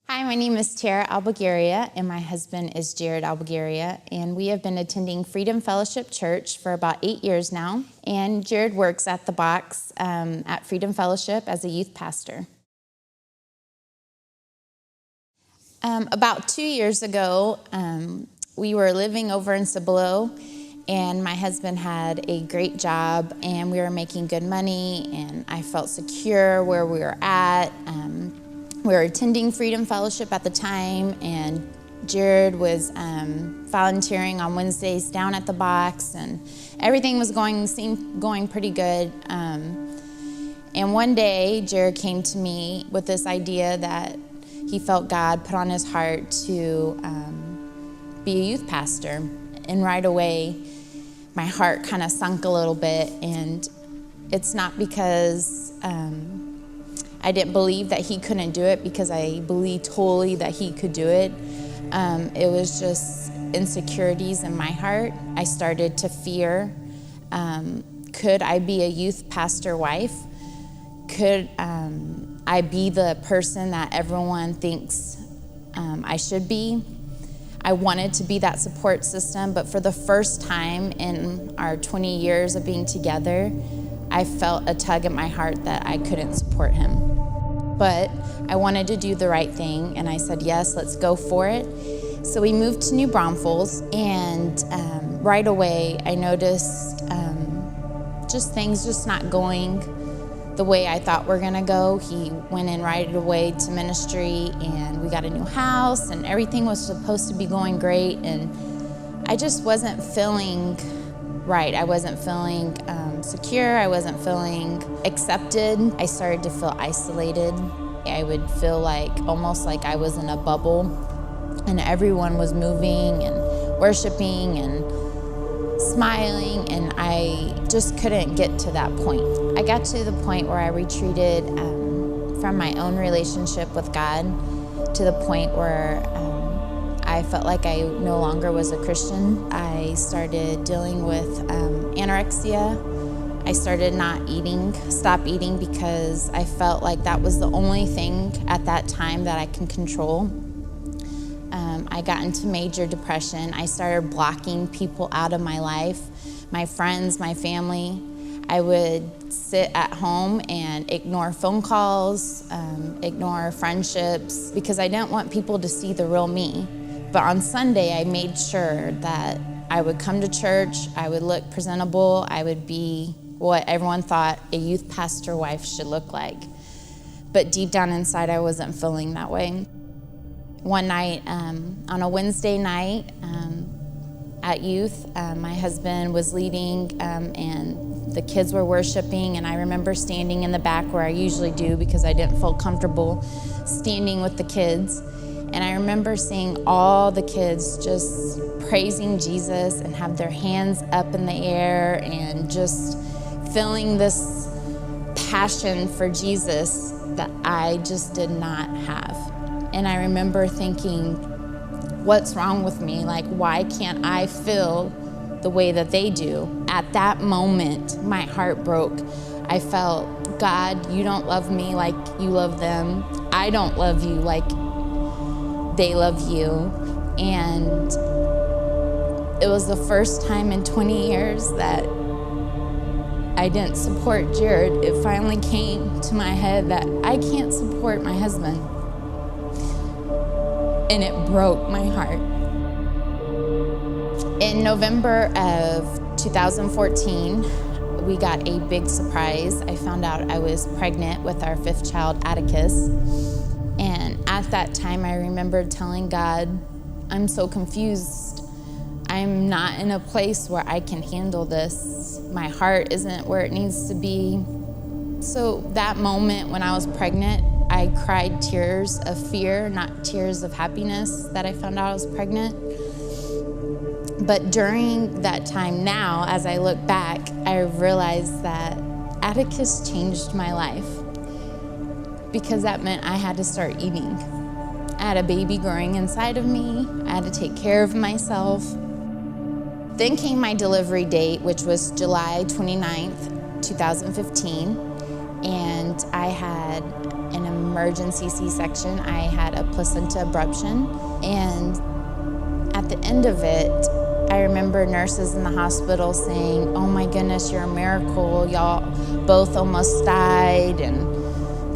Hi, my name is Tara Albugueria, and my husband is Jared Albugueria, and we have been attending Freedom Fellowship Church for about 8 years now, and Jared works at the box at Freedom Fellowship as a youth pastor. About 2 years ago, we were living over in Cibolo, and my husband had a great job, and we were making good money, and I felt secure where we were at. We were attending Freedom Fellowship at the time, and Jared was volunteering on Wednesdays down at the box, and everything was going pretty good. And one day, Jared came to me with this idea that he felt God put on his heart to be a youth pastor. And right away, my heart kind of sunk a little bit, and it's not because I didn't believe that he couldn't do it, because I believe totally that he could do it. It was just insecurities in my heart. I started to fear, could I be a youth pastor wife? Could I be the person that everyone thinks I should be? I wanted to be that support system, but for the first time in our 20 years of being together, I felt a tug at my heart that I couldn't support him. But I wanted to do the right thing, and I said, yes, let's go for it. So we moved to New Braunfels, and right away I noticed just things just not going the way I thought were gonna go. He went in right away to ministry, and we got a new house, and everything was supposed to be going great, and I just wasn't feeling right. I wasn't feeling secure. I wasn't feeling accepted. I started to feel isolated. I would feel almost like I was in a bubble, and everyone was moving and worshiping and smiling, and I just couldn't get to that point. I got to the point where I retreated from my own relationship with God to the point where I felt like I no longer was a Christian. I started dealing with anorexia. I started stop eating, because I felt like that was the only thing at that time that I can control. I got into major depression. I started blocking people out of my life, my friends, my family. I would sit at home and ignore phone calls, ignore friendships, because I didn't want people to see the real me. But on Sunday, I made sure that I would come to church, I would look presentable, I would be what everyone thought a youth pastor wife should look like. But deep down inside, I wasn't feeling that way. One night, on a Wednesday night at youth, my husband was leading, and the kids were worshiping, and I remember standing in the back where I usually do, because I didn't feel comfortable standing with the kids. And I remember seeing all the kids just praising Jesus and have their hands up in the air and just feeling this passion for Jesus that I just did not have. And I remember thinking, what's wrong with me? Why can't I feel the way that they do? At that moment, my heart broke. I felt, God, you don't love me like you love them. I don't love you like they love you. And it was the first time in 20 years that I didn't support Jared. It finally came to my head that I can't support my husband. And it broke my heart. In November of 2014, we got a big surprise. I found out I was pregnant with our 5th child, Atticus. And at that time, I remember telling God, I'm so confused. I'm not in a place where I can handle this. My heart isn't where it needs to be. So that moment when I was pregnant, I cried tears of fear, not tears of happiness that I found out I was pregnant. But during that time now, as I look back, I realized that Atticus changed my life, because that meant I had to start eating. I had a baby growing inside of me. I had to take care of myself. Then came my delivery date, which was July 29th, 2015, and I had an emergency C-section. I had a placenta abruption, and at the end of it, I remember nurses in the hospital saying, "Oh my goodness, you're a miracle. Y'all both almost died." And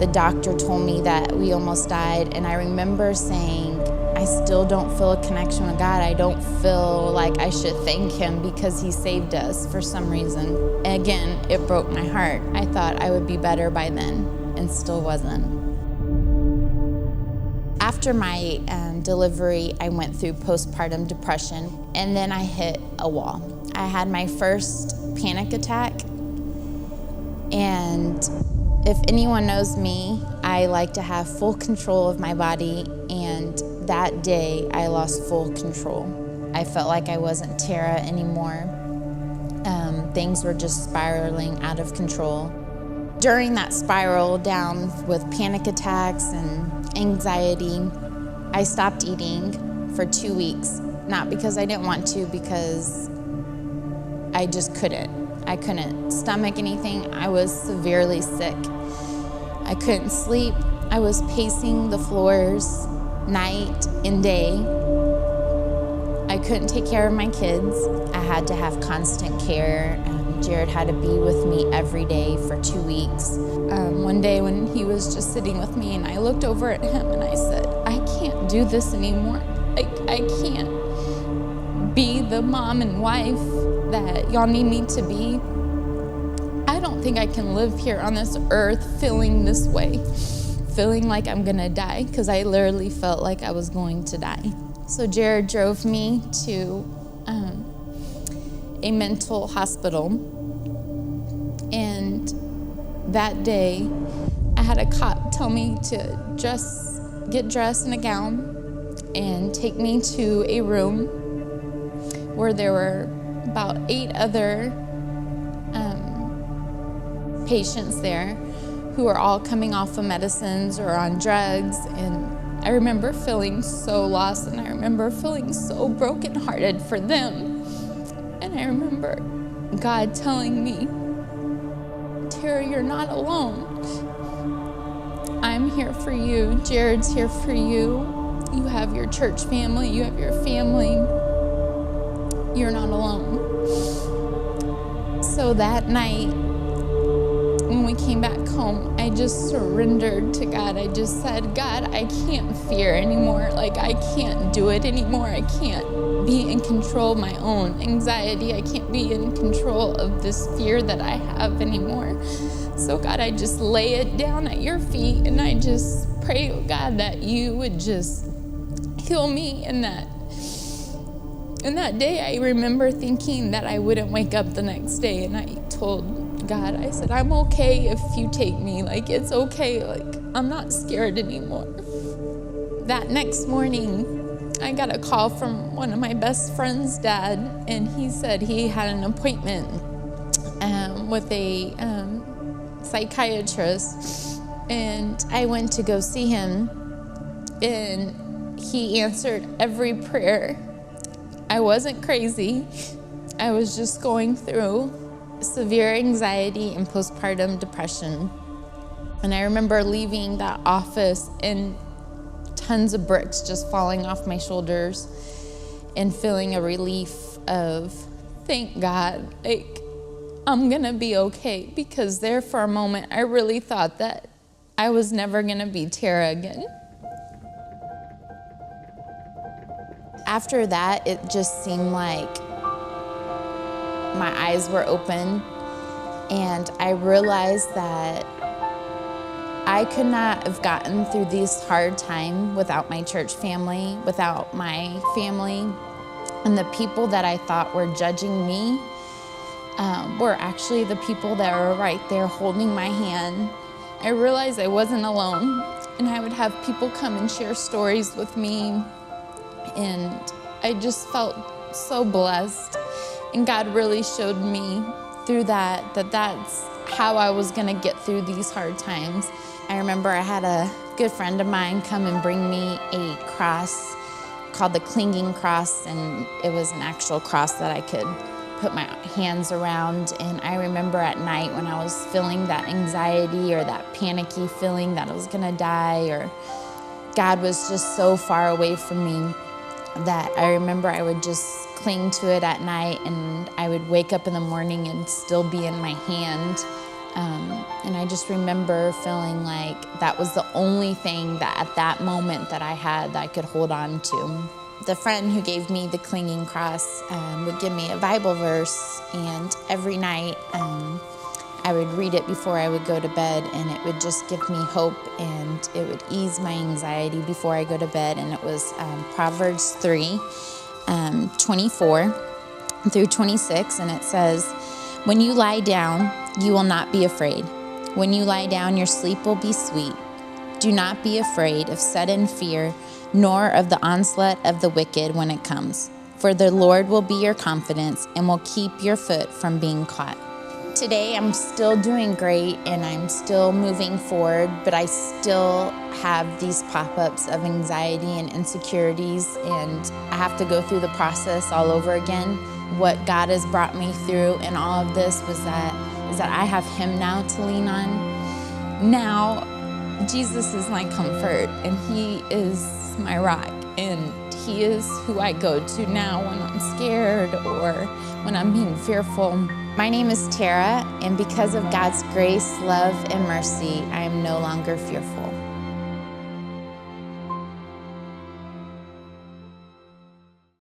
the doctor told me that we almost died. And I remember saying, I still don't feel a connection with God. I don't feel like I should thank him because he saved us for some reason. Again, it broke my heart. I thought I would be better by then and still wasn't. After my delivery, I went through postpartum depression, and then I hit a wall. I had my first panic attack, and if anyone knows me, I like to have full control of my body, and that day I lost full control. I felt like I wasn't Tara anymore. Things were just spiraling out of control. During that spiral down with panic attacks and anxiety, I stopped eating for 2 weeks, not because I didn't want to, because I just couldn't. I couldn't stomach anything. I was severely sick. I couldn't sleep. I was pacing the floors night and day. I couldn't take care of my kids. I had to have constant care. Jared had to be with me every day for 2 weeks. One day when he was just sitting with me, and I looked over at him and I said, I can't do this anymore. I can't be the mom and wife that y'all need me to be. I don't think I can live here on this earth feeling this way, feeling like I'm gonna die, because I literally felt like I was going to die. So Jared drove me to a mental hospital, and that day I had a cop tell me to get dressed in a gown and take me to a room where there were about 8 other patients there who are all coming off of medicines or on drugs. And I remember feeling so lost, and I remember feeling so brokenhearted for them. And I remember God telling me, Tara, you're not alone. I'm here for you. Jared's here for you. You have your church family. You have your family. You're not alone. So that night, when we came back home, I just surrendered to God. I just said, God, I can't fear anymore. Like, I can't do it anymore. I can't be in control of my own anxiety. I can't be in control of this fear that I have anymore. So God, I just lay it down at your feet, and I just pray, oh God, that you would just heal me. And that day, I remember thinking that I wouldn't wake up the next day, and I told God, I said, I'm okay if you take me. Like, it's okay. Like, I'm not scared anymore. That next morning, I got a call from one of my best friend's dad, and he said he had an appointment with a psychiatrist, and I went to go see him, and he answered every prayer. I wasn't crazy. I was just going through severe anxiety and postpartum depression. And I remember leaving that office and tons of bricks just falling off my shoulders and feeling a relief of, thank God, like, I'm gonna be okay. Because there for a moment, I really thought that I was never gonna be Tara again. After that, it just seemed like my eyes were open, and I realized that I could not have gotten through this hard time without my church family, without my family, and the people that I thought were judging me were actually the people that were right there holding my hand. I realized I wasn't alone, and I would have people come and share stories with me, and I just felt so blessed. And God really showed me through that that's how I was gonna get through these hard times. I remember I had a good friend of mine come and bring me a cross called the Clinging Cross, and it was an actual cross that I could put my hands around. And I remember at night when I was feeling that anxiety or that panicky feeling that I was gonna die, or God was just so far away from me, that I remember I would just cling to it at night, and I would wake up in the morning and still be in my hand. And I just remember feeling like that was the only thing that at that moment that I had that I could hold on to. The friend who gave me the clinging cross would give me a Bible verse, and every night I would read it before I would go to bed, and it would just give me hope, and it would ease my anxiety before I go to bed. And it was Proverbs 3, 24 through 26, and it says, "When you lie down, you will not be afraid. When you lie down, your sleep will be sweet. Do not be afraid of sudden fear, nor of the onslaught of the wicked when it comes. For the Lord will be your confidence and will keep your foot from being caught." Today, I'm still doing great and I'm still moving forward, but I still have these pop-ups of anxiety and insecurities, and I have to go through the process all over again. What God has brought me through in all of this is that I have Him now to lean on. Now, Jesus is my comfort, and He is my rock, and He is who I go to now when I'm scared or when I'm being fearful. My name is Tara, and because of God's grace, love, and mercy, I am no longer fearful.